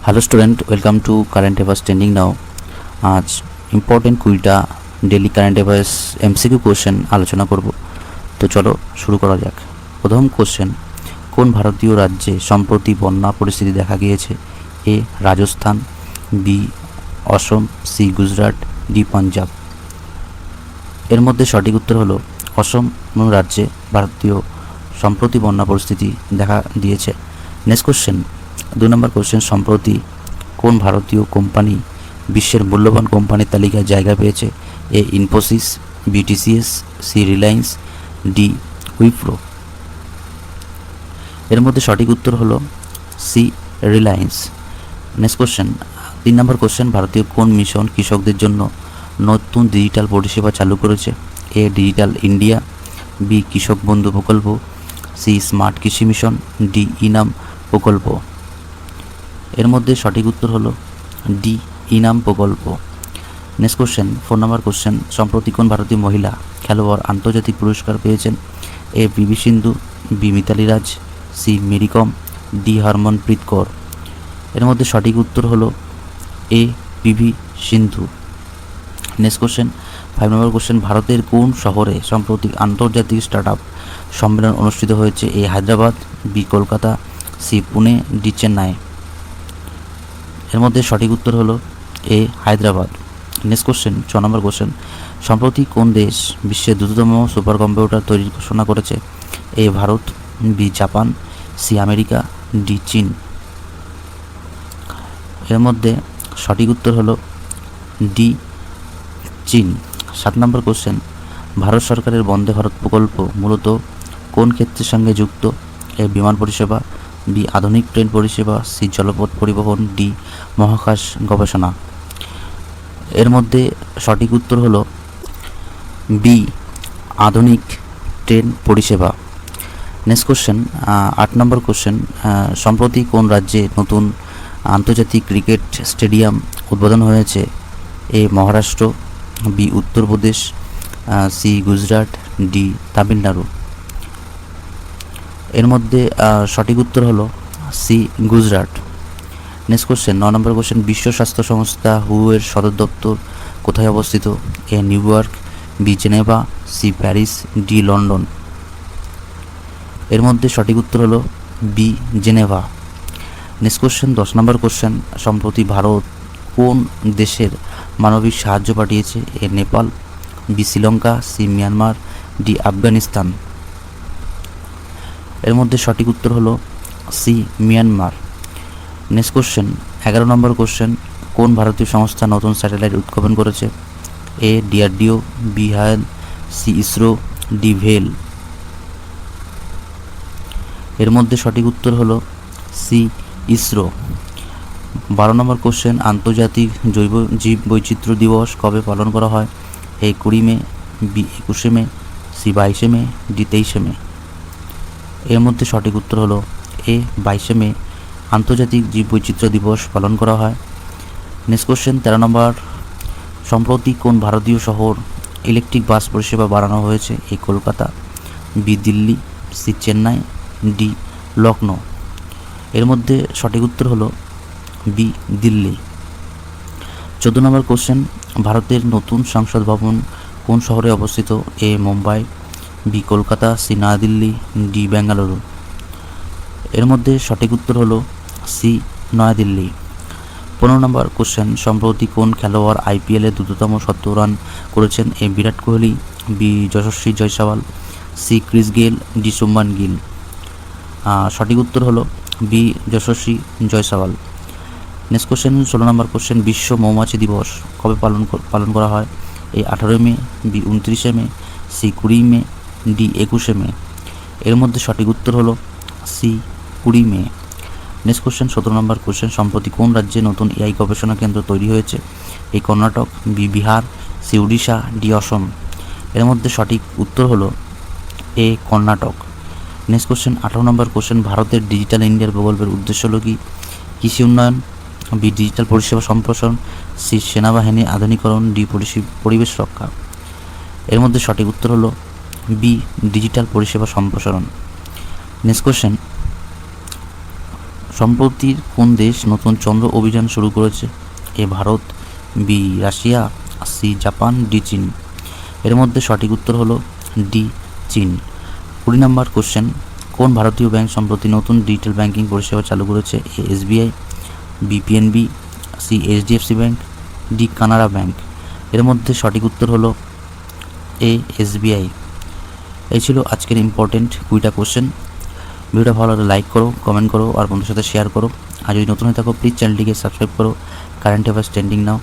Hello student, welcome to current affairs trending now. আজ important কুড়িটা daily current affairs MCQ question আলোচনা করব। তো চলো শুরু করা যাক। প্রথম কোশ্চেন, কোন ভারতীয় রাজ্যে সম্প্রতি বন্যা পরিস্থিতি দেখা গিয়েছে? এ রাজস্থান, বি অসম, সি গুজরাট, ডি পাঞ্জাব। এর মধ্যে সঠিক উত্তর হলো অসম রাজ্যে ভারতীয় সম্প্রতি বন্যা পরিস্থিতি দেখা দিয়েছে। নেক্সট কোশ্চেন, 2 নম্বর কোশ্চেন, সম্প্রতি কোন ভারতীয় কোম্পানি বিশ্বের মূল্যবান কোম্পানির তালিকায় জায়গা পেয়েছে? A Infosys, B TCS, C Reliance, D Wipro. এর মধ্যে সঠিক উত্তর হলো C Reliance. Next question, 3 number question, ভারতীয় কোন মিশন কৃষকদের জন্য নতুন ডিজিটাল পরিষেবা চালু করেছে? এ ডিজিটাল ইন্ডিয়া, বি কৃষক বন্ধু প্রকল্প, সি স্মার্ট কৃষি মিশন, ডি ইনাম প্রকল্প। এর মধ্যে সঠিক উত্তর হলো ডি ইনাম প্রকল্প। নেক্সট কোশ্চেন, 4 নম্বর কোশ্চেন, সম্প্রতি কোন ভারতীয় মহিলা খেলোয়াড় আন্তর্জাতিক পুরস্কার পেয়েছেন? A PV Sindhu, B Mithali Raj, C Mary Kom, D Harmanpreet Kaur. এর মধ্যে সঠিক উত্তর হলো A PV Sindhu. Next question, 5 number question, ভারতের কোন শহরে সাম্প্রতিক আন্তর্জাতিক স্টার্টআপ সম্মেলন অনুষ্ঠিত হয়েছে? A Hyderabad, B Kolkata, C Pune, D Chennai. এর মধ্যে সঠিক উত্তর হলো A Hyderabad. Next question, 6 number question, সম্প্রতি কোন দেশ বিশ্বের দ্রুততম সুপার কম্পিউটার তৈরির ঘোষণা করেছে? A Bharat, B Japan, C America, D চীন। এর মধ্যে সঠিক উত্তর হলো ডি চীন। 7 নম্বর কোশ্চেন, ভারত সরকারের বন্দে ভারত প্রকল্প মূলত কোন ক্ষেত্রের সঙ্গে যুক্ত? এ বিমান পরিষেবা, বি আধুনিক ট্রেন পরিষেবা, সি জলপথ পরিবহন, ডি মহাকাশ গবেষণা। এর মধ্যে সঠিক উত্তর হলো বি আধুনিক ট্রেন পরিষেবা। নেক্সট কোশ্চেন, 8 নম্বর কোশ্চেন, সম্প্রতি কোন রাজ্যে নতুন আন্তর্জাতিক ক্রিকেট স্টেডিয়াম উদ্বোধন হয়েছে? A Maharashtra, B Uttar Pradesh, C Gujarat, D Tamil Nadu. এর মধ্যে সঠিক উত্তর হলো C Gujarat. Next question, 9 number question, বিশ্ব স্বাস্থ্য সংস্থা হু এর সদর দপ্তর কোথায় অবস্থিত? A New York, B Geneva, C Paris, D London. এর মধ্যে সঠিক উত্তর হলো B Geneva. Next question, 10 number question, সম্প্রতি ভারত কোন দেশের মানবিক সাহায্য পাঠিয়েছে? A Nepal, B Sri Lanka, C Myanmar, D Afghanistan. এর মধ্যে সঠিক উত্তর হলো C Myanmar. Next question, 11 number question, কোন ভারতীয় সংস্থা নতুন স্যাটেলাইট উৎক্ষেপণ করেছে? A DRDO, B HAL, C ISRO, D ভেল। এর মধ্যে সঠিক উত্তর হলো সি ইসরো। 12 নম্বর কোশ্চেন, আন্তর্জাতিক জৈব জীব বৈচিত্র্য দিবস কবে পালন করা হয়? এ 20 মে, বি 21 মে, সি 22 মে, ডি 23 মে। এর মধ্যে সঠিক উত্তর হলো এ 22 মে আন্তর্জাতিক জীব বৈচিত্র্য দিবস পালন করা হয়। নেক্সট কোশ্চেন, 13 নম্বর, সম্প্রতি কোন ভারতীয় শহর ইলেকট্রিক বাস পরিষেবা বাড়ানো হয়েছে? A Kolkata, B Delhi, C Chennai, D Lucknow. এর মধ্যে সঠিক উত্তর হলো বি দিল্লি। 14 নম্বর কোশ্চেন, ভারতের নতুন সংসদ ভবন কোন শহরে অবস্থিত? A Mumbai, B Kolkata, C New Delhi, D Bengaluru. এর মধ্যে সঠিক উত্তর হলো সি নয়াদিল্লি। 15 নম্বর কোশ্চেন, সম্প্রতি কোন খেলোয়াড় আইপিএলে দ্রুততম 70 রান করেছেন? A Virat Kohli, B Yashasvi Jaiswal, C Chris Gayle, D Shubman Gill. সঠিক উত্তর হলো B Yashasvi Jaiswal. Next question, 16 number question, বিশ্ব মৌমাছি দিবস কবে পালন করা হয়? A 18 May, B 29 May, C 20 May, D 21 May. এর মধ্যে সঠিক উত্তর হলো C 20 May. Next question, 17 number question, সম্প্রতি কোন রাজ্যে নতুন এআই গবেষণা কেন্দ্র তৈরি হয়েছে? A Karnataka, B Bihar, C Orissa, D Assam. এর মধ্যে সঠিক উত্তর হলো A Karnataka. Next question, 18 number question, ভারতের ডিজিটাল ইন্ডিয়ার প্রকল্পের উদ্দেশ্য হলো কি? কৃষি উন্নয়ন, বি ডিজিটাল পরিষেবা সম্প্রসারণ, সি সেনাবাহিনী আধুনিকরণ, ডি পরিবেশ রক্ষা। এর মধ্যে সঠিক উত্তর হলো বি ডিজিটাল পরিষেবা সম্প্রসারণ। নেক্সট কোশ্চেন, সম্প্রতি কোন দেশ নতুন চন্দ্র অভিযান শুরু করেছে? A Bharat, B Russia, C Japan, D চীন। এর মধ্যে সঠিক উত্তর হলো ডি চীন। 20 নম্বর কোশ্চেন, কোন ভারতীয় ব্যাংক সম্প্রতি নতুন ডিজিটাল ব্যাংকিং পরিষেবা চালু করেছে? A SBI, B PNB, C HDFC bank, D Canara bank. এর মধ্যে সঠিক উত্তর হলো এ এসবিআই। এই ছিল আজকের ইম্পর্টেন্ট 20টা কোশ্চেন। ভিডিওটা ভালো লাগলে লাইক করো, কমেন্ট করো আর বন্ধুদের সাথে শেয়ার করো। আর যদি নতুন হয়ে থাকো প্লিজ চ্যানেলটিকে সাবস্ক্রাইব করো। কারেন্ট অ্যাফেয়ার্স ট্রেন্ডিং নাও।